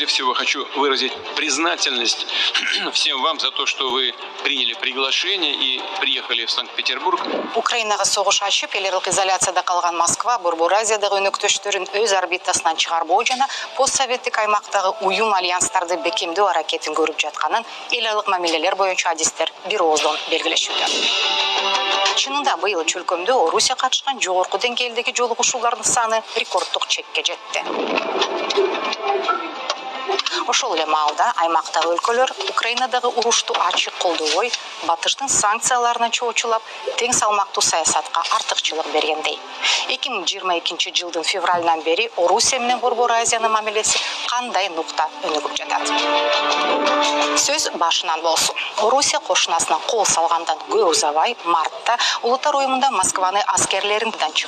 Прежде всего хочу выразить признательность всем вам за то, что вы приняли приглашение и приехали в Санкт-Петербург. Украинаға соғыш ашып, елерлік изоляцияда қалған Москва, Борбор Азиядағы өнөктөштөрүн өз орбитасынан чыгарбоо жана постсоветтик аймактагы уюм альянстарды бекемдөө аракетин көрүп жатканын элалык мамилелер боюнча адистер бир ооздон белгилешүүдө. Чынында быйыл чөлкөмдө Орусия катышкан жогорку деңгээлдеги жолугушуулардын саны рекорддук чекке жетти. Ошол эле маалда аймактагы өлкөлөр Украинадагы урушту ачык колдобой, батыштын санкцияларына чоочулап, тең салмактуу саясатка артыкчылык бергендей. 2022 жылдын февралынан бери Орусия менен Борбор Азиянын мамилеси кандай нукта өнүгүп жатат? Сөз башынан болсун. Орусия кошунасына кол салгандан көп узабай мартта Улуттар уюмунда Москваны аскерлеринен